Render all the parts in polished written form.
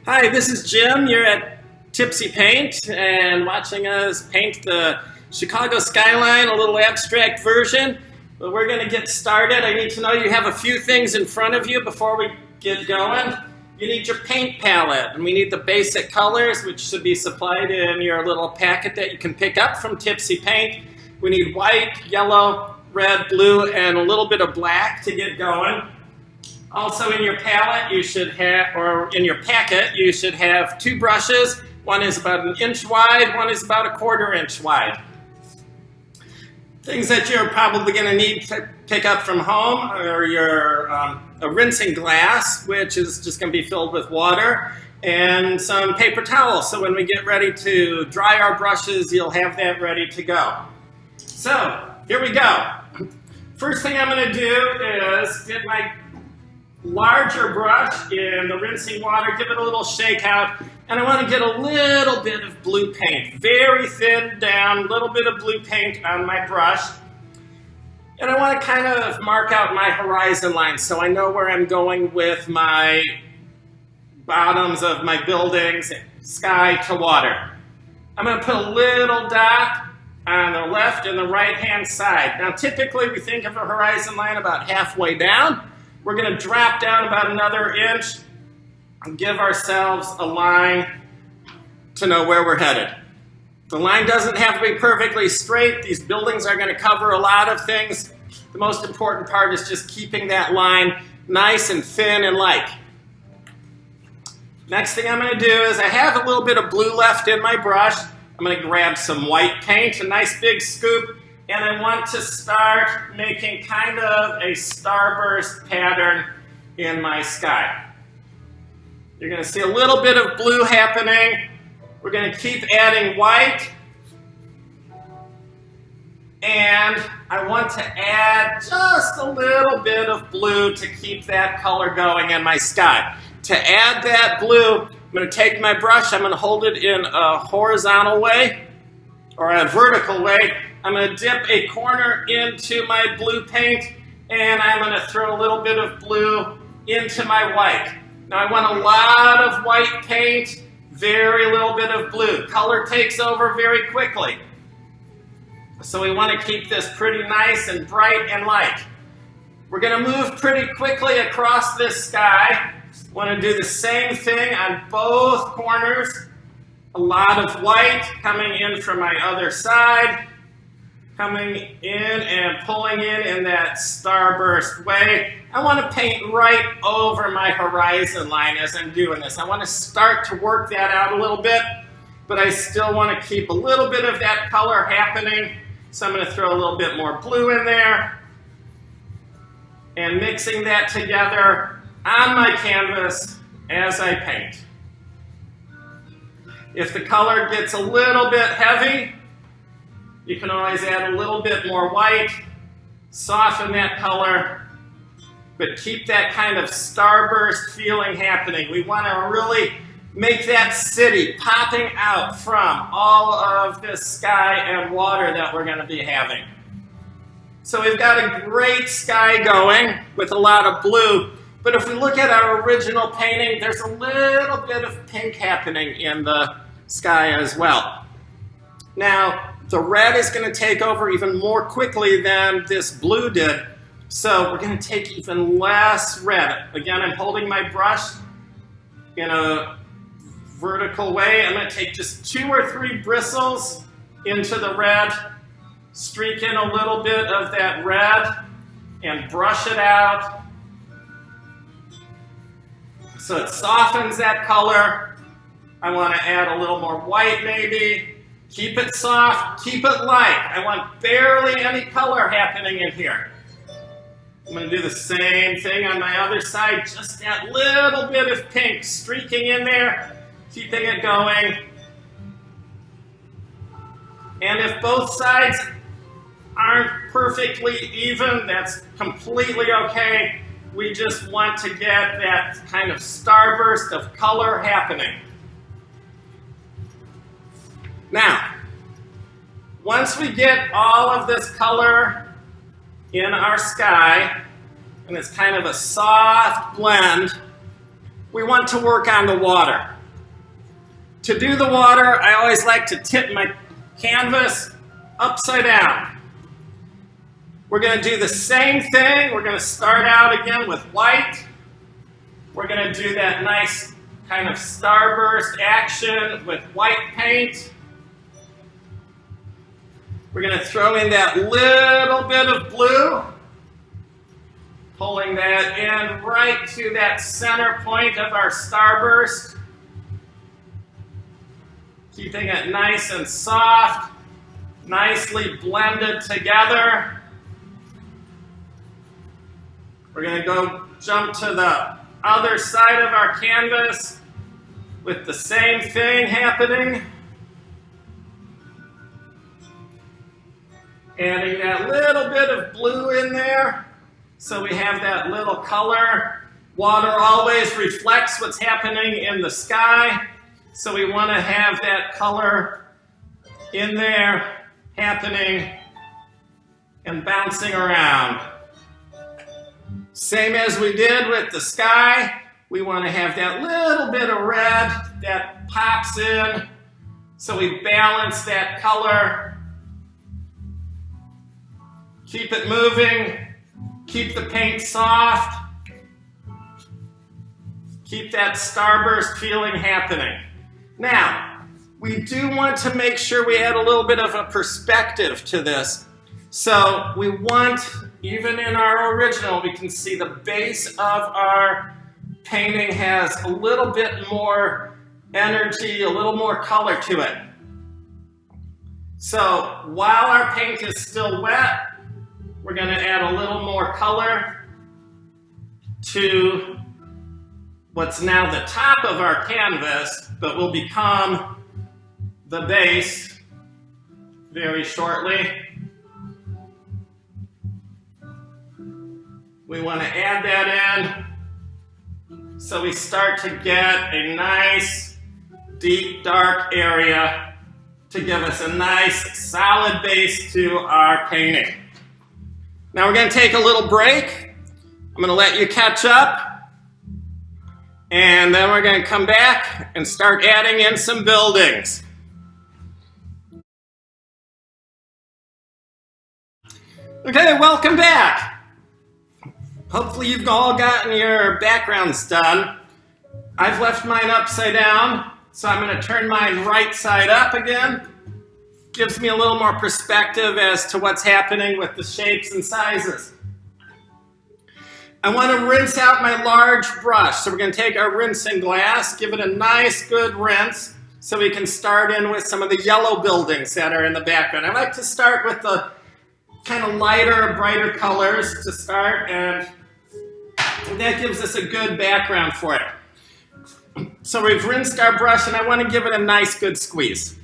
Hi, this is Jim. You're at Tipsy Paint and watching us paint the Chicago skyline, a little abstract version. But we're going to get started. I need to know you have a few things in front of you before we get going. You need your paint palette, and we need the basic colors, which should be supplied in your little packet that you can pick up from Tipsy Paint. We need white, yellow, red, blue, and a little bit of black to get going. Also in your palette, you should have, or in your packet, you should have two brushes. One is about 1 inch wide, one is about 1/4 inch wide. Things that you're probably going to need to pick up from home are your a rinsing glass, which is just going to be filled with water, and some paper towels. So when we get ready to dry our brushes, you'll have that ready to go. So here we go. First thing I'm going to do is get my larger brush in the rinsing water, give it a little shake out, and I want to get a little bit of blue paint, very thin down, a little bit of blue paint on my brush. And I want to kind of mark out my horizon line so I know where I'm going with my bottoms of my buildings, sky to water. I'm going to put a little dot on the left and the right hand side. Now typically we think of a horizon line about halfway down. We're going to drop down about another inch and give ourselves a line to know where we're headed. The line doesn't have to be perfectly straight. These buildings are going to cover a lot of things. The most important part is just keeping that line nice and thin and light. Next thing I'm going to do is I have a little bit of blue left in my brush. I'm going to grab some white paint, a nice big scoop, and I want to start making kind of a starburst pattern in my sky. You're going to see a little bit of blue happening. We're going to keep adding white. And I want to add just a little bit of blue to keep that color going in my sky. To add that blue, I'm going to take my brush, I'm going to hold it in a horizontal way or a vertical way. I'm going to dip a corner into my blue paint, and I'm going to throw a little bit of blue into my white. Now I want a lot of white paint, very little bit of blue. Color takes over very quickly. So we want to keep this pretty nice and bright and light. We're going to move pretty quickly across this sky. Want to do the same thing on both corners. A lot of white coming in from my other side, coming in and pulling in that starburst way. I want to paint right over my horizon line as I'm doing this. I want to start to work that out a little bit, but I still want to keep a little bit of that color happening. So I'm going to throw a little bit more blue in there and mixing that together on my canvas as I paint. If the color gets a little bit heavy, you can always add a little bit more white, soften that color, but keep that kind of starburst feeling happening. We want to really make that city popping out from all of this sky and water that we're going to be having. So we've got a great sky going with a lot of blue, but if we look at our original painting, there's a little bit of pink happening in the sky as well. Now, the red is going to take over even more quickly than this blue did, so we're going to take even less red. Again, I'm holding my brush in a vertical way. I'm going to take just 2 or 3 bristles into the red, streak in a little bit of that red, and brush it out so it softens that color. I want to add a little more white maybe. Keep it soft, keep it light. I want barely any color happening in here. I'm going to do the same thing on my other side, just that little bit of pink streaking in there, keeping it going. And if both sides aren't perfectly even, that's completely okay. We just want to get that kind of starburst of color happening. Now, once we get all of this color in our sky, and it's kind of a soft blend, we want to work on the water. To do the water, I always like to tip my canvas upside down. We're going to do the same thing. We're going to start out again with white. We're going to do that nice kind of starburst action with white paint. We're going to throw in that little bit of blue, pulling that in right to that center point of our starburst, keeping it nice and soft, nicely blended together. We're going to go jump to the other side of our canvas with the same thing happening. Adding that little bit of blue in there so we have that little color. Water always reflects what's happening in the sky, so we want to have that color in there happening and bouncing around. Same as we did with the sky, we want to have that little bit of red that pops in, so we balance that color. Keep it moving, keep the paint soft, keep that starburst feeling happening. Now, we do want to make sure we add a little bit of a perspective to this. So we want, even in our original, we can see the base of our painting has a little bit more energy, a little more color to it. So while our paint is still wet, we're going to add a little more color to what's now the top of our canvas, but will become the base very shortly. We want to add that in so we start to get a nice, deep, dark area to give us a nice, solid base to our painting. Now we're going to take a little break. I'm going to let you catch up. And then we're going to come back and start adding in some buildings. Okay, welcome back. Hopefully you've all gotten your backgrounds done. I've left mine upside down, so I'm going to turn mine right side up again. Gives me a little more perspective as to what's happening with the shapes and sizes. I want to rinse out my large brush. So we're going to take our rinsing glass, give it a nice good rinse so we can start in with some of the yellow buildings that are in the background. I like to start with the kind of lighter, brighter colors to start, and that gives us a good background for it. So we've rinsed our brush and I want to give it a nice good squeeze.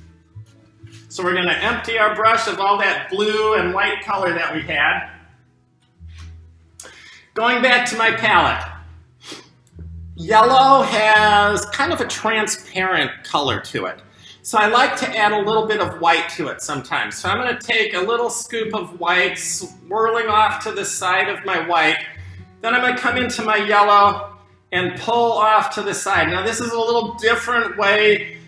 So we're going to empty our brush of all that blue and white color that we had. Going back to my palette. Yellow has kind of a transparent color to it. So I like to add a little bit of white to it sometimes. So I'm going to take a little scoop of white, swirling off to the side of my white. Then I'm going to come into my yellow and pull off to the side. Now this is a little different way.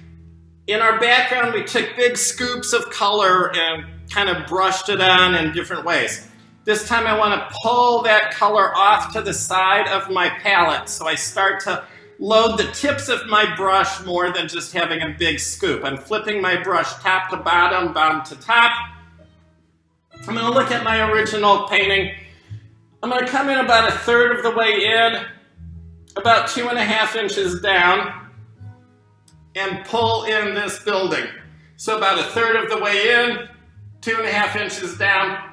In our background, we took big scoops of color and kind of brushed it on in different ways. This time I want to pull that color off to the side of my palette, so I start to load the tips of my brush more than just having a big scoop. I'm flipping my brush top to bottom, bottom to top. I'm going to look at my original painting. I'm going to come in about a third of the way in, about 2.5 inches down, and pull in this building. So about a third of the way in, 2.5 inches down,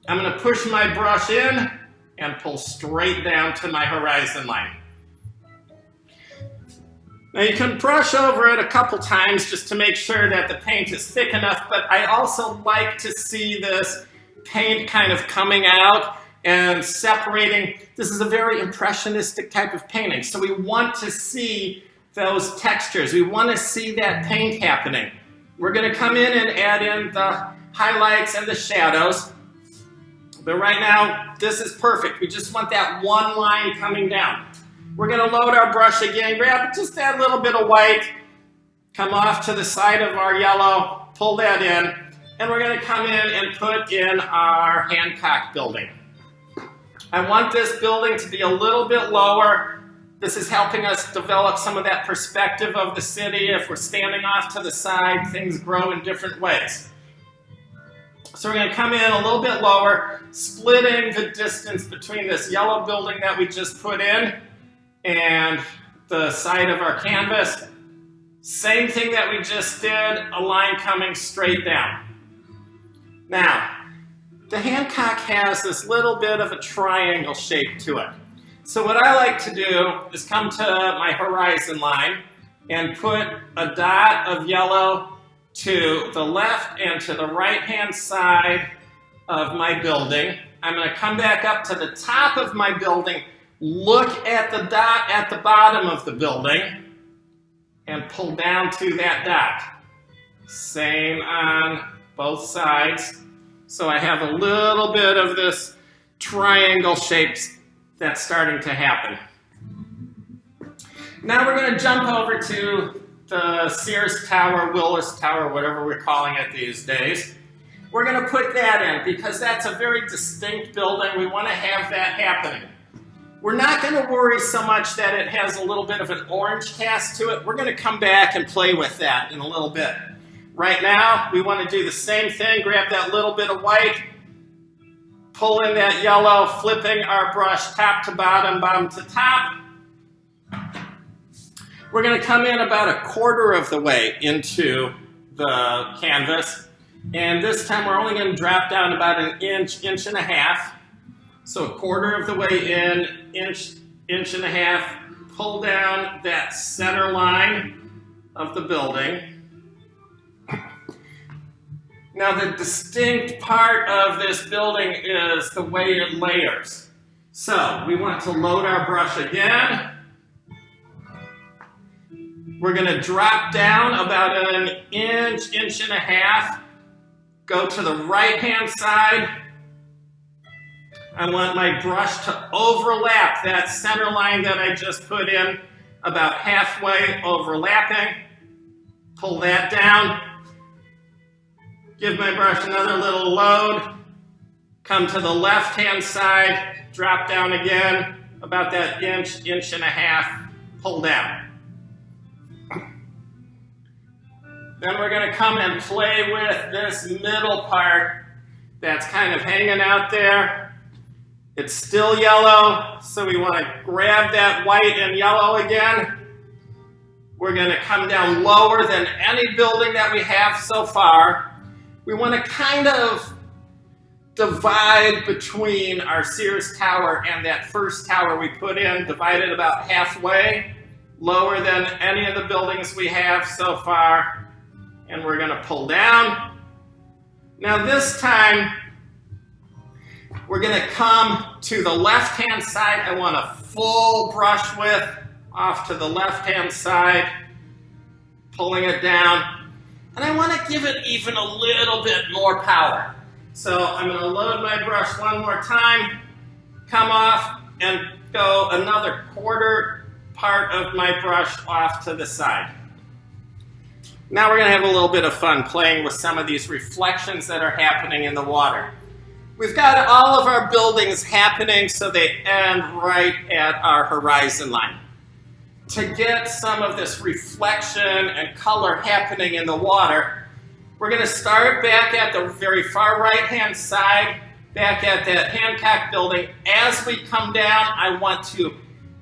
I'm going to push my brush in and pull straight down to my horizon line. Now you can brush over it a couple times just to make sure that the paint is thick enough, but I also like to see this paint kind of coming out and separating. This is a very impressionistic type of painting, so we want to see those textures. We want to see that paint happening. We're going to come in and add in the highlights and the shadows. But right now, this is perfect. We just want that one line coming down. We're going to load our brush again, grab just that little bit of white, come off to the side of our yellow, pull that in, and we're going to come in and put in our Hancock building. I want this building to be a little bit lower. This is helping us develop some of that perspective of the city. If we're standing off to the side, things grow in different ways. So we're going to come in a little bit lower, splitting the distance between this yellow building that we just put in and the side of our canvas. Same thing that we just did, a line coming straight down. Now, the Hancock has this little bit of a triangle shape to it. So what I like to do is come to my horizon line and put a dot of yellow to the left and to the right-hand side of my building. I'm going to come back up to the top of my building, look at the dot at the bottom of the building, and pull down to that dot. Same on both sides. So I have a little bit of this triangle shape that's starting to happen. Now we're going to jump over to the Sears Tower, Willis Tower, whatever we're calling it these days. We're going to put that in because that's a very distinct building. We want to have that happening. We're not going to worry so much that it has a little bit of an orange cast to it. We're going to come back and play with that in a little bit. Right now, we want to do the same thing. Grab that little bit of white, pull in that yellow, flipping our brush top to bottom, bottom to top. We're going to come in about a quarter of the way into the canvas. And this time we're only going to drop down about an inch, inch and a half. So a quarter of the way in, inch, inch and a half, pull down that center line of the building. Now the distinct part of this building is the way it layers. So we want to load our brush again. We're going to drop down about an inch, inch and a half, go to the right-hand side. I want my brush to overlap that center line that I just put in, about halfway overlapping. Pull that down. Give my brush another little load. Come to the left-hand side, drop down again, about that inch, inch and a half, pull down. Then we're going to come and play with this middle part that's kind of hanging out there. It's still yellow, so we want to grab that white and yellow again. We're going to come down lower than any building that we have so far. We want to kind of divide between our Sears Tower and that first tower we put in, divide it about halfway, lower than any of the buildings we have so far. And we're going to pull down. Now this time, we're going to come to the left-hand side. I want a full brush width off to the left-hand side, pulling it down. And I want to give it even a little bit more power. So I'm going to load my brush one more time, come off, and go another quarter part of my brush off to the side. Now we're going to have a little bit of fun playing with some of these reflections that are happening in the water. We've got all of our buildings happening so they end right at our horizon line. To get some of this reflection and color happening in the water, we're going to start back at the very far right-hand side, back at that Hancock building. As we come down, I want to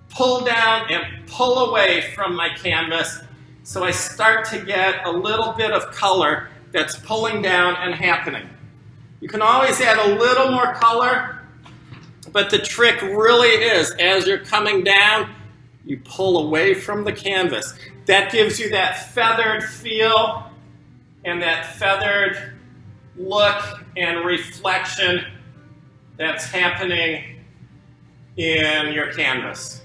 pull down and pull away from my canvas so I start to get a little bit of color that's pulling down and happening. You can always add a little more color, but the trick really is, as you're coming down, you pull away from the canvas. That gives you that feathered feel and that feathered look and reflection that's happening in your canvas.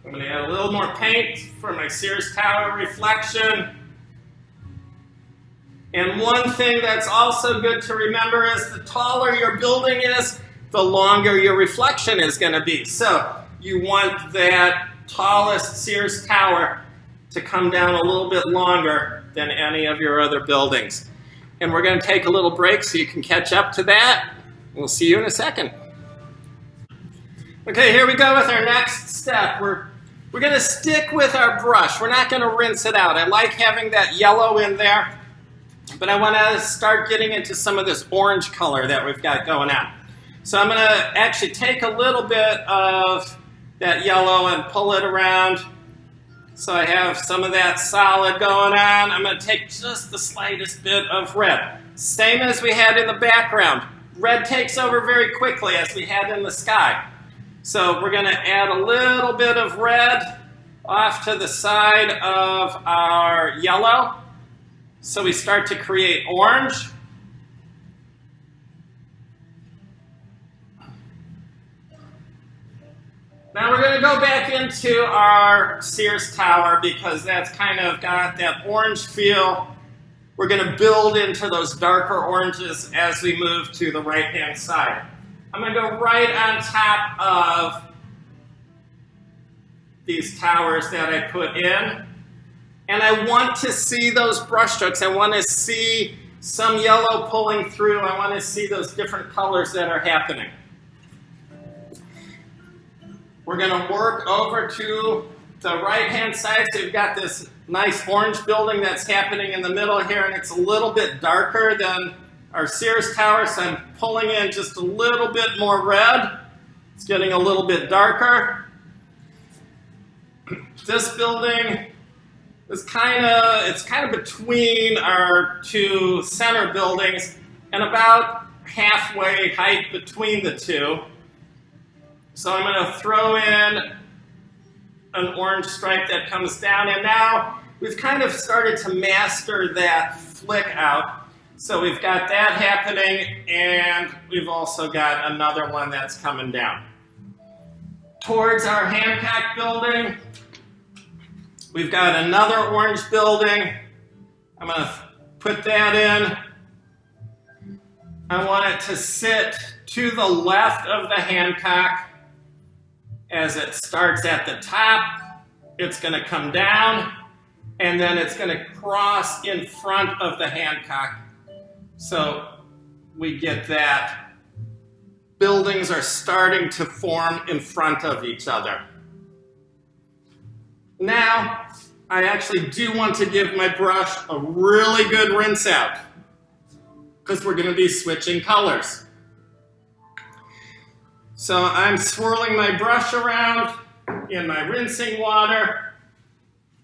I'm going to add a little more paint for my Sears Tower reflection. And one thing that's also good to remember is the taller your building is, the longer your reflection is going to be. So you want that tallest Sears Tower to come down a little bit longer than any of your other buildings. And we're going to take a little break so you can catch up to that. We'll see you in a second. Okay, here we go with our next step. We're going to stick with our brush. We're not going to rinse it out. I like having that yellow in there, but I want to start getting into some of this orange color that we've got going on. So I'm going to actually take a little bit of that yellow and pull it around so I have some of that solid going on. I'm going to take just the slightest bit of red. Same as we had in the background. Red takes over very quickly as we had in the sky. So we're going to add a little bit of red off to the side of our yellow. So we start to create orange. Now we're going to go back into our Sears Tower because that's kind of got that orange feel. We're going to build into those darker oranges as we move to the right-hand side. I'm going to go right on top of these towers that I put in. And I want to see those brush strokes. I want to see some yellow pulling through. I want to see those different colors that are happening. We're going to work over to the right-hand side. So you've got this nice orange building that's happening in the middle here, and it's a little bit darker than our Sears Tower, so I'm pulling in just a little bit more red. It's getting a little bit darker. This building is kind of between our two center buildings and about halfway height between the two. So I'm going to throw in an orange stripe that comes down, and now we've kind of started to master that flick out. So we've got that happening, and we've also got another one that's coming down. Towards our Hancock building, we've got another orange building. I'm going to put that in. I want it to sit to the left of the Hancock. As it starts at the top, it's going to come down, and then it's going to cross in front of the Hancock. So we get that. Buildings are starting to form in front of each other. Now, I actually do want to give my brush a really good rinse out because we're going to be switching colors. So I'm swirling my brush around in my rinsing water,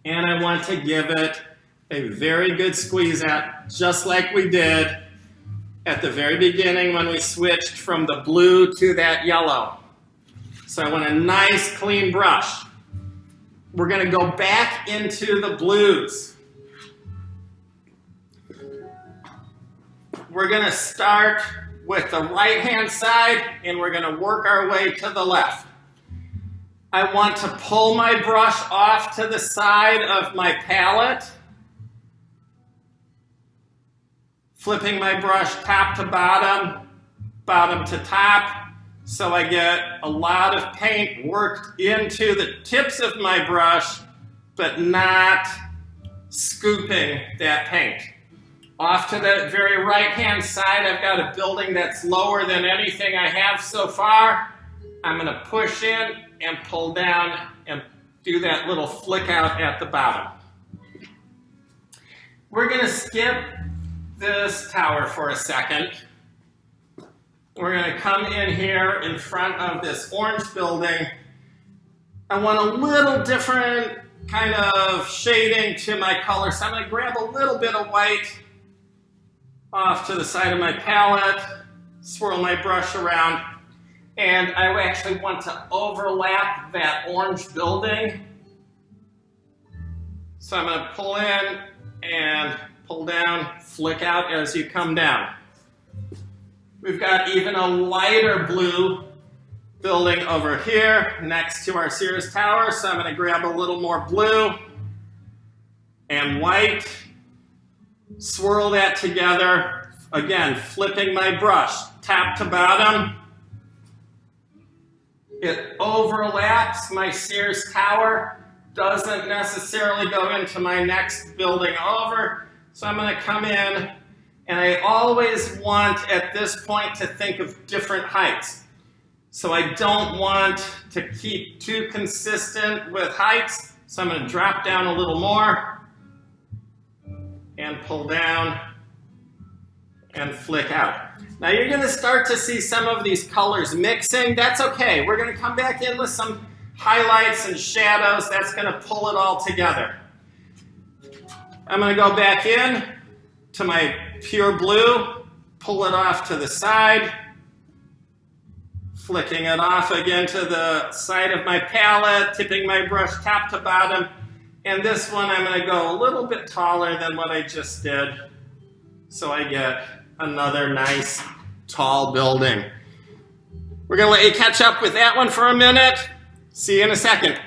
and I want to give it a very good squeeze out, just like we did at the very beginning when we switched from the blue to that yellow. So I want a nice clean brush. We're going to go back into the blues. We're going to start with the right-hand side, and we're going to work our way to the left. I want to pull my brush off to the side of my palette, flipping my brush top to bottom, bottom to top, so I get a lot of paint worked into the tips of my brush, but not scooping that paint. Off to the very right-hand side, I've got a building that's lower than anything I have so far. I'm going to push in and pull down and do that little flick out at the bottom. We're going to skip this tower for a second. We're going to come in here in front of this orange building. I want a little different kind of shading to my color, so I'm going to grab a little bit of white off to the side of my palette, swirl my brush around, and I actually want to overlap that orange building. So I'm going to pull in and pull down, flick out as you come down. We've got even a lighter blue building over here next to our Sears Tower, so I'm going to grab a little more blue and white. Swirl that together, again, flipping my brush top to bottom, It overlaps my Sears Tower, doesn't necessarily go into my next building over. So I'm going to come in, and I always want at this point to think of different heights. So I don't want to keep too consistent with heights. So I'm going to drop down a little more and pull down and flick out. Now you're going to start to see some of these colors mixing. That's okay. We're going to come back in with some highlights and shadows. That's going to pull it all together. I'm going to go back in to my pure blue, pull it off to the side, flicking it off again to the side of my palette, tipping my brush top to bottom. And this one I'm going to go a little bit taller than what I just did, so I get another nice tall building. We're going to let you catch up with that one for a minute. See you in a second.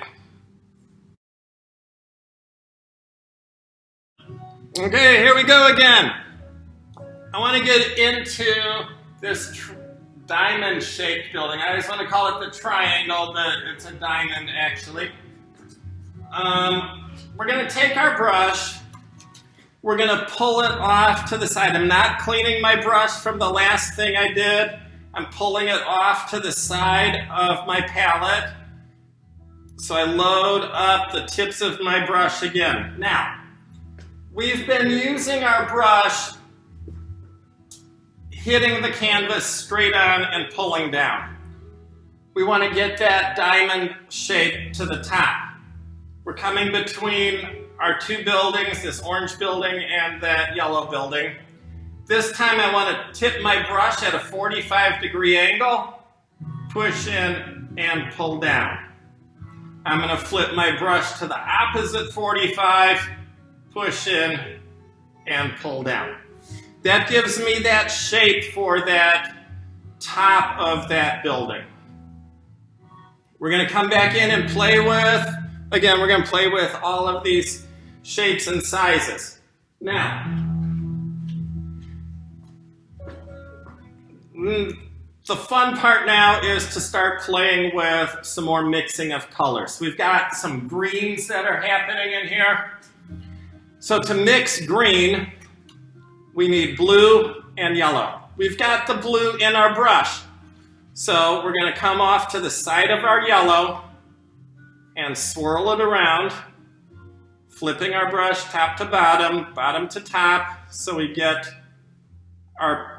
Okay, here we go again. I want to get into this diamond-shaped building. I always want to call it the triangle, but it's a diamond actually. We're going to take our brush. We're going to pull it off to the side. I'm not cleaning my brush from the last thing I did. I'm pulling it off to the side of my palette. So I load up the tips of my brush again. Now, we've been using our brush hitting the canvas straight on and pulling down. We want to get that diamond shape to the top. We're coming between our two buildings, this orange building and that yellow building. This time I want to tip my brush at a 45-degree angle, push in and pull down. I'm going to flip my brush to the opposite 45, push in and pull down. That gives me that shape for that top of that building. We're going to come back in and play with, again, we're going to play with all of these shapes and sizes. Now, the fun part now is to start playing with some more mixing of colors. We've got some greens that are happening in here. So to mix green, we need blue and yellow. We've got the blue in our brush. So we're going to come off to the side of our yellow and swirl it around, flipping our brush top to bottom, bottom to top, so we get our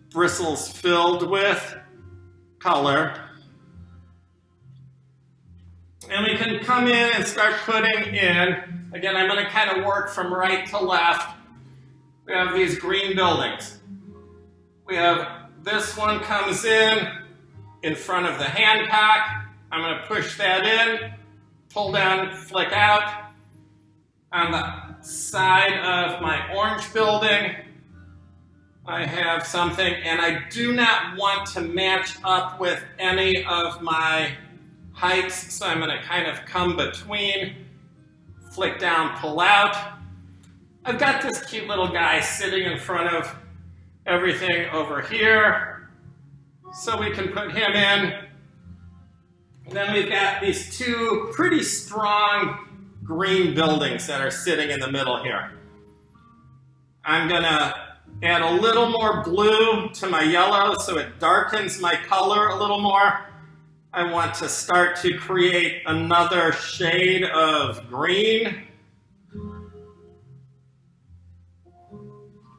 bristles filled with color. And we can come in and start putting in, again, I'm going to kind of work from right to left. We have these green buildings. We have this one comes in front of the Hancock. I'm going to push that in, pull down, flick out. On the side of my orange building, I have something, and I do not want to match up with any of my heights, so I'm going to kind of come between, flick down, pull out. I've got this cute little guy sitting in front of everything over here, so we can put him in. And then we've got these two pretty strong green buildings that are sitting in the middle here. I'm going to add a little more blue to my yellow so it darkens my color a little more. I want to start to create another shade of green.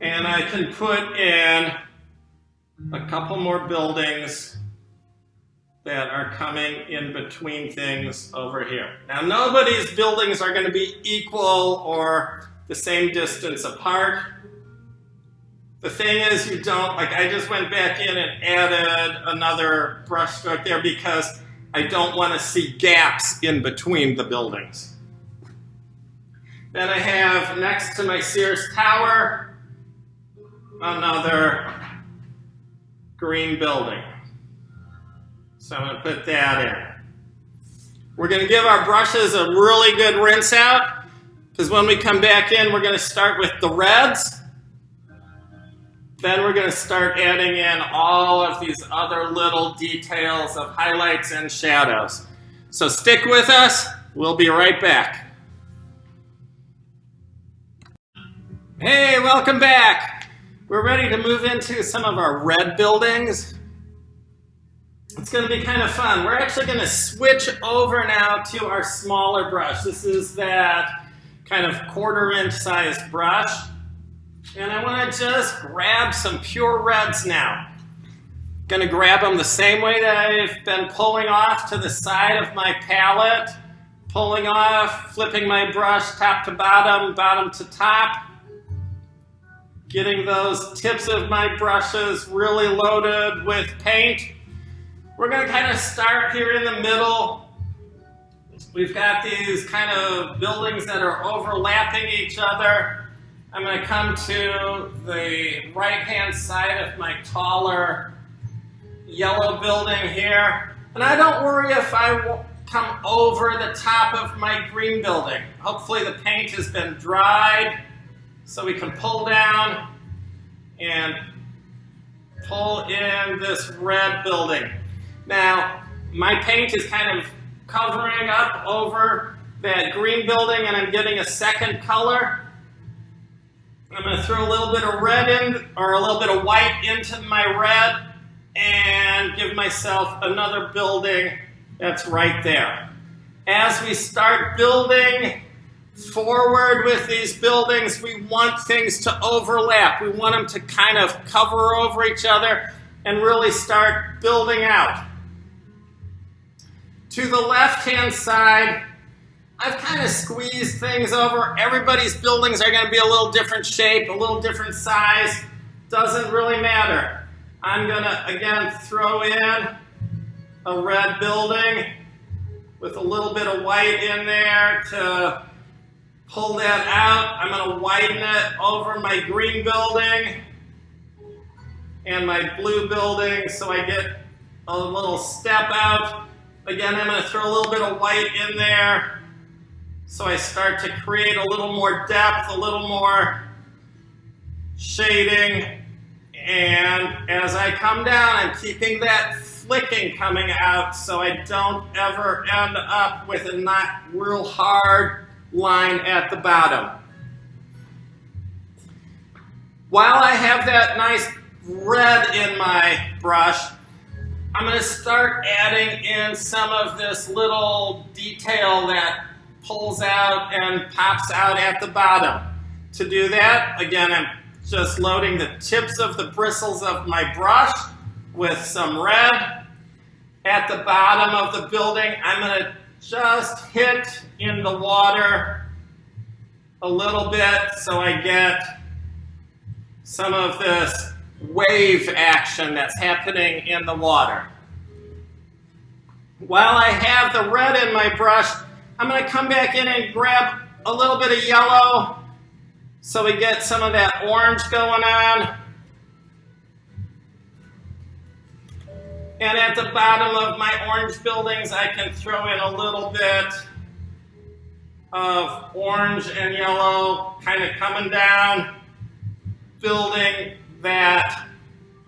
And I can put in a couple more buildings that are coming in between things over here. Now, nobody's buildings are going to be equal or the same distance apart. The thing is, you don't, like I just went back in and added another brush stroke there because I don't want to see gaps in between the buildings. Then I have next to my Sears Tower, another green building. So I'm going to put that in. We're going to give our brushes a really good rinse out because when we come back in, we're going to start with the reds. Then we're going to start adding in all of these other little details of highlights and shadows. So stick with us. We'll be right back. Hey, welcome back. We're ready to move into some of our red buildings. It's going to be kind of fun. We're actually going to switch over now to our smaller brush. This is that kind of 1/4 inch size brush. And I want to just grab some pure reds now. Going to grab them the same way that I've been pulling off to the side of my palette. Pulling off, flipping my brush top to bottom, bottom to top. Getting those tips of my brushes really loaded with paint. We're going to kind of start here in the middle. We've got these kind of buildings that are overlapping each other. I'm going to come to the right-hand side of my taller yellow building here. And I don't worry if I come over the top of my green building. Hopefully the paint has been dried so we can pull down and pull in this red building. Now, my paint is kind of covering up over that green building and I'm getting a second color. I'm going to throw a little bit of red in, or a little bit of white into my red and give myself another building that's right there. As we start building forward with these buildings, we want things to overlap. We want them to kind of cover over each other and really start building out. To the left-hand side, I've kind of squeezed things over. Everybody's buildings are going to be a little different shape, a little different size. Doesn't really matter. I'm going to, again, throw in a red building with a little bit of white in there to pull that out. I'm going to widen it over my green building and my blue building so I get a little step out. Again, I'm going to throw a little bit of white in there so I start to create a little more depth, a little more shading. And as I come down, I'm keeping that flicking coming out so I don't ever end up with a not real hard line at the bottom. While I have that nice red in my brush, I'm going to start adding in some of this little detail that pulls out and pops out at the bottom. To do that, again, I'm just loading the tips of the bristles of my brush with some red. At the bottom of the building, I'm going to just hit in the water a little bit so I get some of this wave action that's happening in the water. While I have the red in my brush, I'm going to come back in and grab a little bit of yellow so we get some of that orange going on. And at the bottom of my orange buildings, I can throw in a little bit of orange and yellow kind of coming down, building that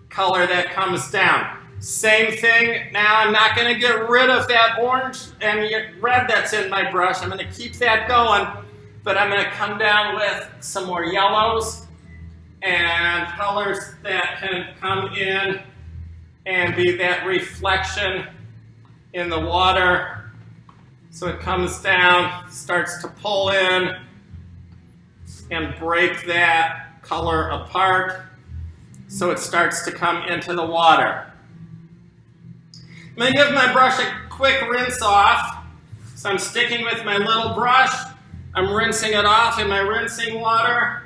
color that comes down. Same thing, now I'm not going to get rid of that orange and red that's in my brush. I'm going to keep that going, but I'm going to come down with some more yellows and colors that can come in and be that reflection in the water. So it comes down, starts to pull in and break that color apart. So it starts to come into the water. I'm going to give my brush a quick rinse off. So I'm sticking with my little brush. I'm rinsing it off in my rinsing water.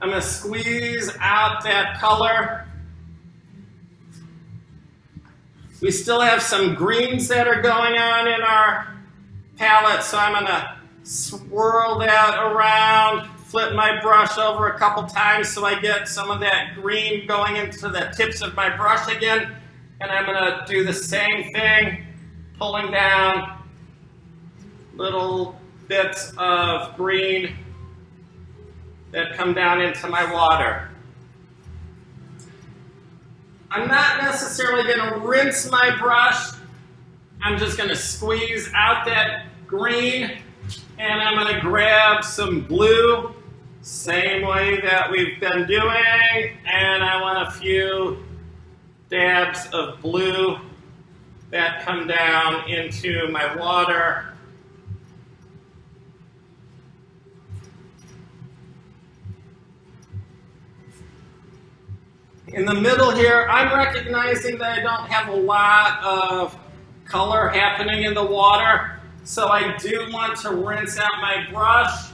I'm going to squeeze out that color. We still have some greens that are going on in our palette, so I'm going to swirl that around, flip my brush over a couple times so I get some of that green going into the tips of my brush again. And I'm going to do the same thing, pulling down little bits of green that come down into my water. I'm not necessarily going to rinse my brush. I'm just going to squeeze out that green, and I'm going to grab some blue, same way that we've been doing, and I want a few dabs of blue that come down into my water. In the middle here, I'm recognizing that I don't have a lot of color happening in the water, so I do want to rinse out my brush.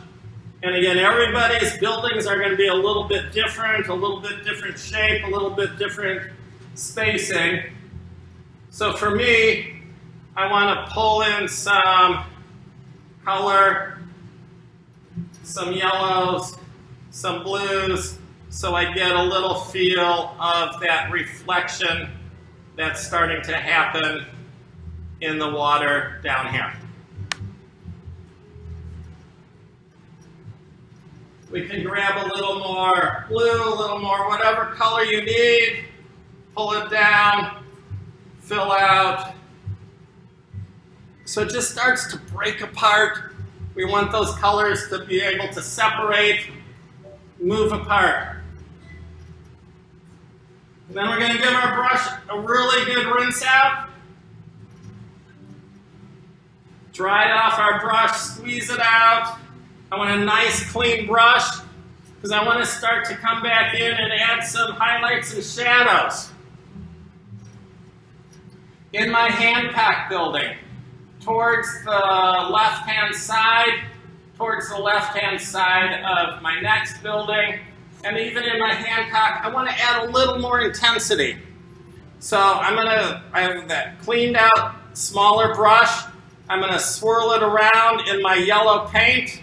And again, everybody's buildings are going to be a little bit different shape, a little bit different spacing. So for me, I want to pull in some color, some yellows, some blues, so I get a little feel of that reflection that's starting to happen in the water down here. We can grab a little more blue, a little more whatever color you need, pull it down, fill out. So it just starts to break apart. We want those colors to be able to separate, move apart. And then we're going to give our brush a really good rinse out. Dry off our brush, squeeze it out. I want a nice clean brush because I want to start to come back in and add some highlights and shadows. In my hand pack building, towards the left-hand side of my next building, and even in my hand pack, I want to add a little more intensity. So I have that cleaned out smaller brush. I'm going to swirl it around in my yellow paint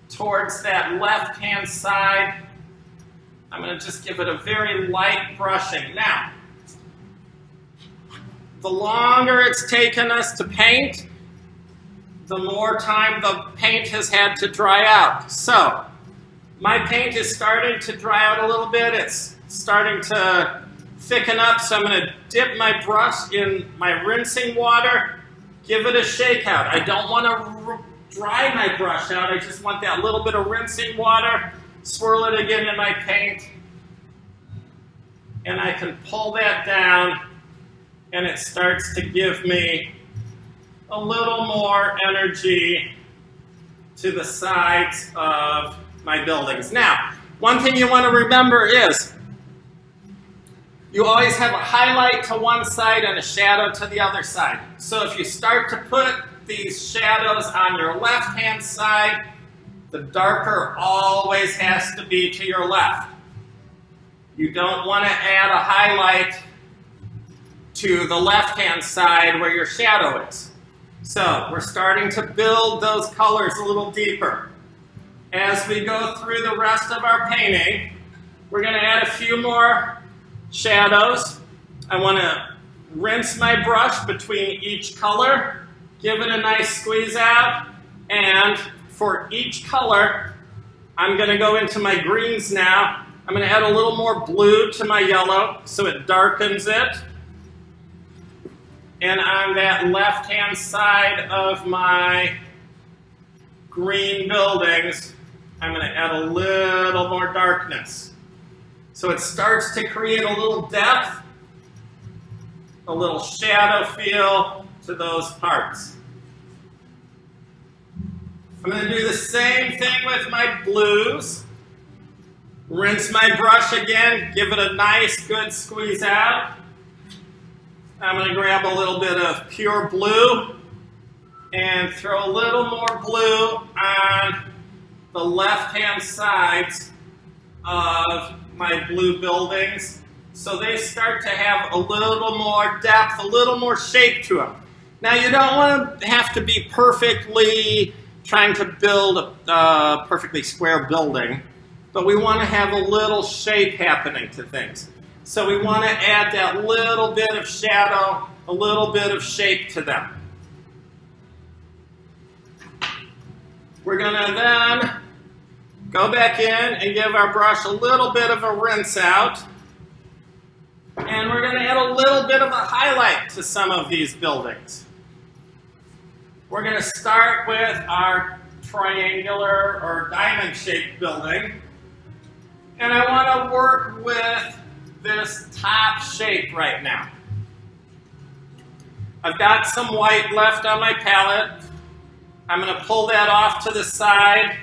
towards that left-hand side. I'm going to just give it a very light brushing. Now, the longer it's taken us to paint, the more time the paint has had to dry out. So, my paint is starting to dry out a little bit. It's starting to thicken up, so I'm going to dip my brush in my rinsing water, give it a shake out. I don't want to dry my brush out. I just want that little bit of rinsing water. Swirl it again in my paint. And I can pull that down, and it starts to give me a little more energy to the sides of my buildings. Now, one thing you want to remember is you always have a highlight to one side and a shadow to the other side. So if you start to put these shadows on your left-hand side, the darker always has to be to your left. You don't want to add a highlight to the left-hand side where your shadow is. So we're starting to build those colors a little deeper. As we go through the rest of our painting, we're going to add a few more shadows. I want to rinse my brush between each color, give it a nice squeeze out, and for each color, I'm going to go into my greens now. I'm going to add a little more blue to my yellow so it darkens it. And on that left-hand side of my green buildings, I'm going to add a little more darkness. So it starts to create a little depth, a little shadow feel to those parts. I'm going to do the same thing with my blues. Rinse my brush again, give it a nice good squeeze out. I'm going to grab a little bit of pure blue and throw a little more blue on the left-hand sides of my blue buildings, so they start to have a little more depth, a little more shape to them. Now, you don't want to have to be perfectly trying to build a perfectly square building, but we want to have a little shape happening to things. So we want to add that little bit of shadow, a little bit of shape to them. We're going to then go back in and give our brush a little bit of a rinse out. And we're going to add a little bit of a highlight to some of these buildings. We're going to start with our triangular or diamond-shaped building. And I want to work with this top shape right now. I've got some white left on my palette. I'm going to pull that off to the side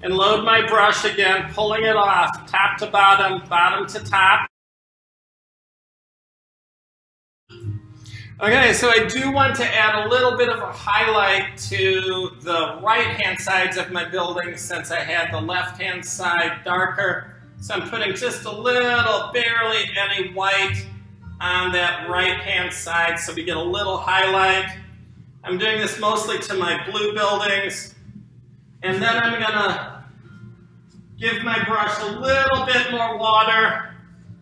and load my brush again, pulling it off top to bottom, bottom to top. Okay, so I do want to add a little bit of a highlight to the right-hand sides of my building since I had the left-hand side darker. So I'm putting just a little, barely any white on that right-hand side so we get a little highlight. I'm doing this mostly to my blue buildings. And then I'm gonna give my brush a little bit more water,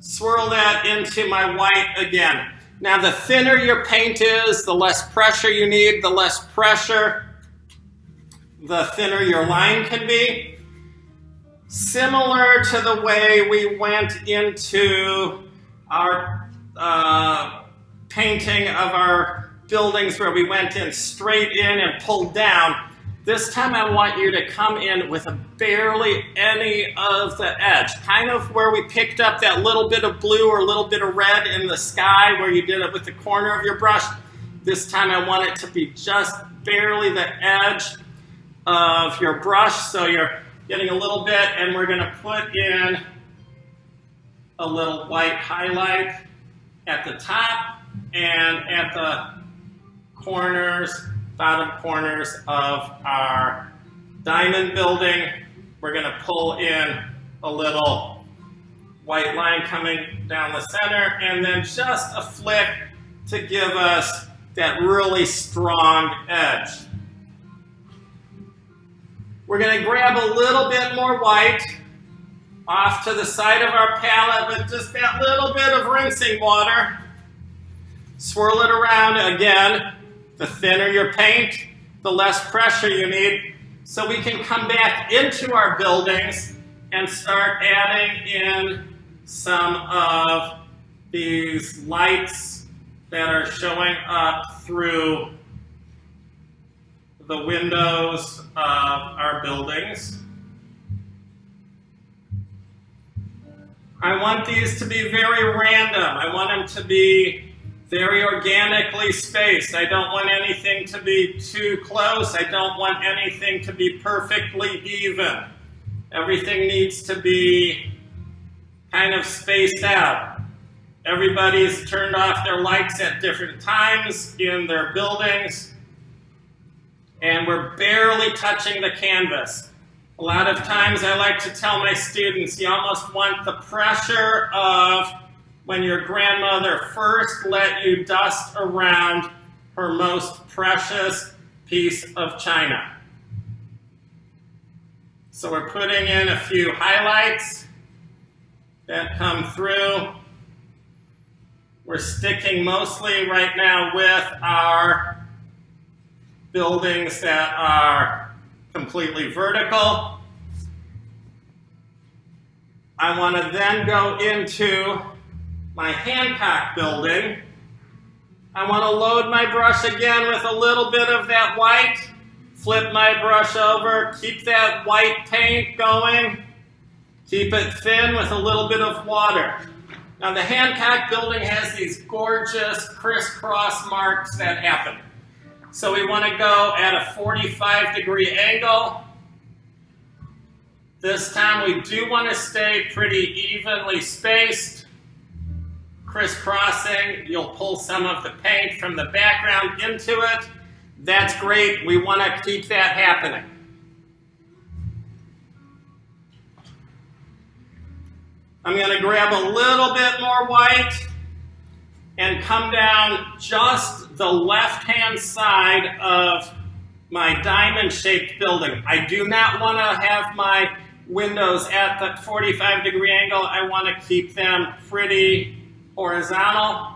swirl that into my white again. Now the thinner your paint is, the less pressure you need, the less pressure, the thinner your line can be. Similar to the way we went into our painting of our buildings where we went in straight in and pulled down, this time I want you to come in with barely any of the edge. Kind of where we picked up that little bit of blue or a little bit of red in the sky where you did it with the corner of your brush. This time I want it to be just barely the edge of your brush. So you're getting a little bit, and we're going to put in a little white highlight at the top and at the corners, bottom corners of our diamond building. We're going to pull in a little white line coming down the center, and then just a flick to give us that really strong edge. We're going to grab a little bit more white off to the side of our palette with just that little bit of rinsing water. Swirl it around again. The thinner your paint, the less pressure you need. So we can come back into our buildings and start adding in some of these lights that are showing up through the windows of our buildings. I want these to be very random. I want them to be very organically spaced. I don't want anything to be too close. I don't want anything to be perfectly even. Everything needs to be kind of spaced out. Everybody's turned off their lights at different times in their buildings, and we're barely touching the canvas. A lot of times I like to tell my students, you almost want the pressure of when your grandmother first let you dust around her most precious piece of china. So we're putting in a few highlights that come through. We're sticking mostly right now with our buildings that are completely vertical. I want to then go into my Hancock building. I want to load my brush again with a little bit of that white, flip my brush over, keep that white paint going, keep it thin with a little bit of water. Now the Hancock building has these gorgeous crisscross marks that happen. So we want to go at a 45-degree angle. This time we do want to stay pretty evenly spaced. Crisscrossing, you'll pull some of the paint from the background into it. That's great. We want to keep that happening. I'm going to grab a little bit more white and come down just the left-hand side of my diamond-shaped building. I do not want to have my windows at the 45-degree angle. I want to keep them pretty horizontal.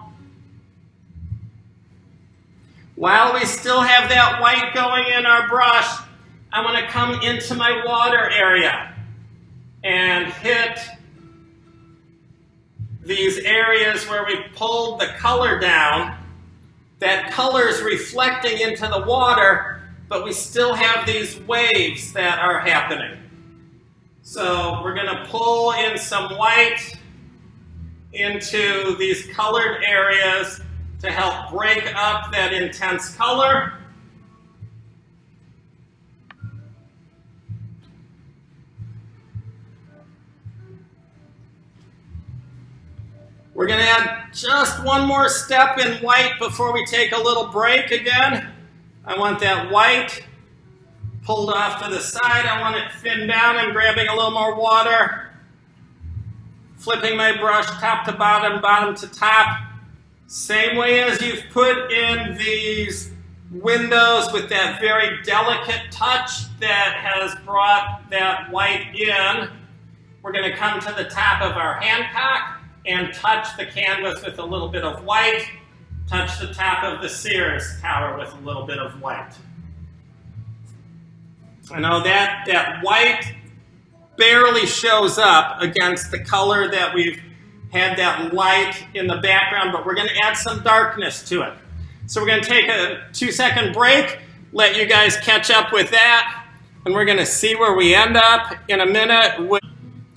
While we still have that white going in our brush, I want to come into my water area and hit these areas where we pulled the color down, that color is reflecting into the water, but we still have these waves that are happening. So we're going to pull in some white into these colored areas to help break up that intense color. We're going to add just one more step in white before we take a little break again. I want that white pulled off to the side. I want it thinned down and grabbing a little more water. Flipping my brush top to bottom, bottom to top. Same way as you've put in these windows with that very delicate touch that has brought that white in. We're going to come to the top of our Hancock and touch the canvas with a little bit of white. Touch the top of the Sears Tower with a little bit of white. I know that white barely shows up against the color that we've had that light in the background, but we're going to add some darkness to it. So we're going to take a 2-second break, let you guys catch up with that, and we're going to see where we end up in a minute.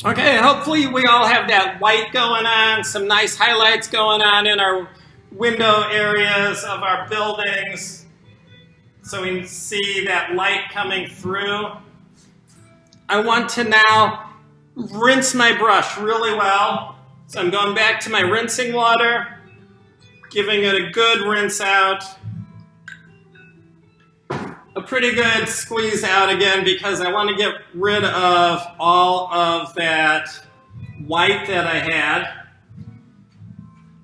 Okay, hopefully we all have that white going on, some nice highlights going on in our window areas of our buildings, so we can see that light coming through. I want to now rinse my brush really well. So I'm going back to my rinsing water, giving it a good rinse out. A pretty good squeeze out again because I want to get rid of all of that white that I had.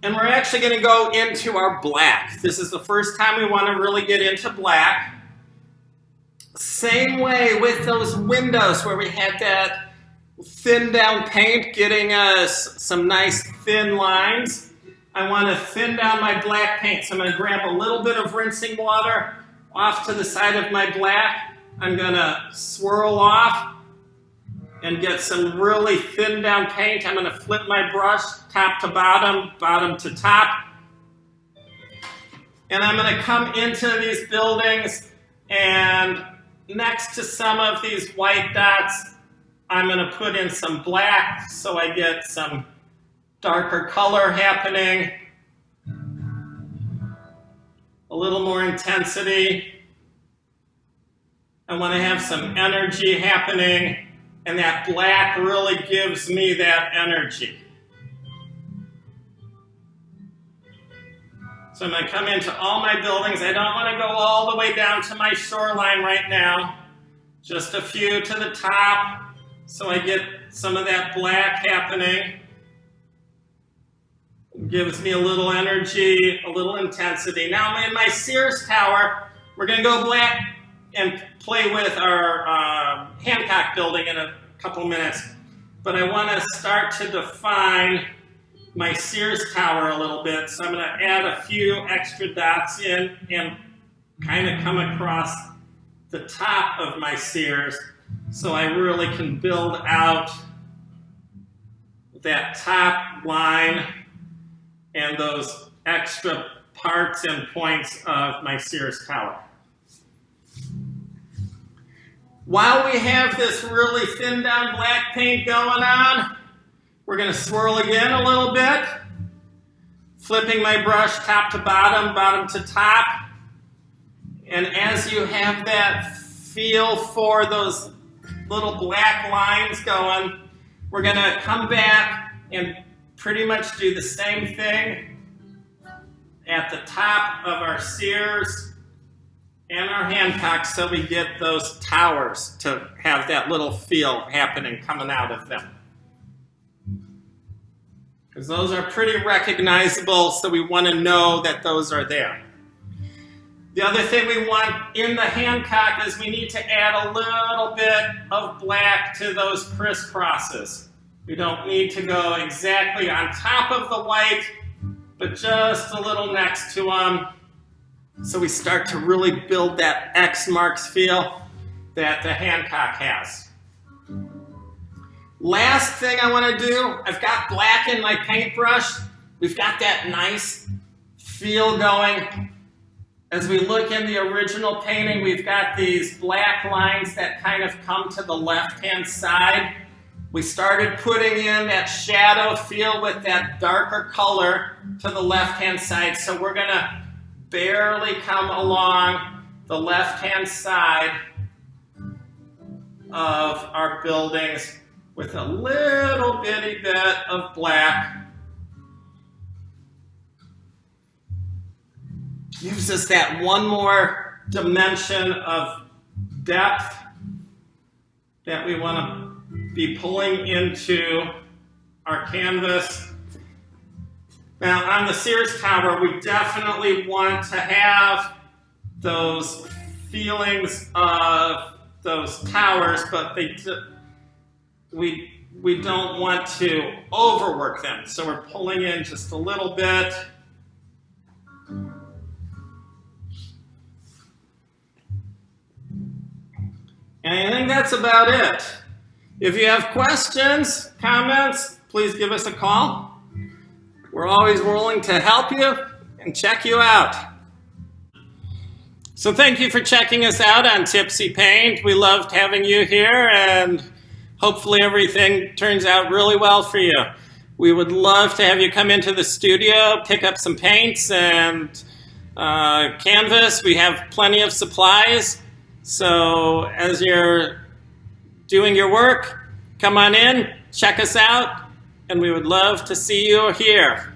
And we're actually going to go into our black. This is the first time we want to really get into black. Same way with those windows where we had that thin down paint getting us some nice thin lines. I want to thin down my black paint. So I'm going to grab a little bit of rinsing water off to the side of my black. I'm going to swirl off and get some really thin down paint. I'm going to flip my brush top to bottom, bottom to top. And I'm going to come into these buildings, and next to some of these white dots, I'm going to put in some black so I get some darker color happening. A little more intensity. I want to have some energy happening, and that black really gives me that energy. So I'm going to come into all my buildings. I don't want to go all the way down to my shoreline right now. Just a few to the top so I get some of that black happening. It gives me a little energy, a little intensity. Now I'm in my Sears Tower. We're going to go black and play with our Hancock building in a couple minutes. But I want to start to define my Sears Tower a little bit. So I'm going to add a few extra dots in and kind of come across the top of my Sears so I really can build out that top line and those extra parts and points of my Sears Tower. While we have this really thin down black paint going on, we're going to swirl again a little bit, flipping my brush top to bottom, bottom to top. And as you have that feel for those little black lines going, we're going to come back and pretty much do the same thing at the top of our Sears and our Hancock so we get those towers to have that little feel happening coming out of them. Because those are pretty recognizable, so we want to know that those are there. The other thing we want in the Hancock is we need to add a little bit of black to those crisscrosses. We don't need to go exactly on top of the white, but just a little next to them. So we start to really build that X marks feel that the Hancock has. Last thing I want to do, I've got black in my paintbrush. We've got that nice feel going. As we look in the original painting, we've got these black lines that kind of come to the left-hand side. We started putting in that shadow feel with that darker color to the left-hand side. So we're going to barely come along the left-hand side of our buildings with a little bitty bit of black. Gives us that one more dimension of depth that we want to be pulling into our canvas. Now on the Sears Tower, we definitely want to have those feelings of those towers, but we don't want to overwork them. So we're pulling in just a little bit. And I think that's about it. If you have questions, comments, please give us a call. We're always willing to help you and check you out. So thank you for checking us out on Tipsy Paint. We loved having you here, and hopefully everything turns out really well for you. We would love to have you come into the studio, pick up some paints and canvas. We have plenty of supplies. So as you're doing your work, come on in, check us out, and we would love to see you here.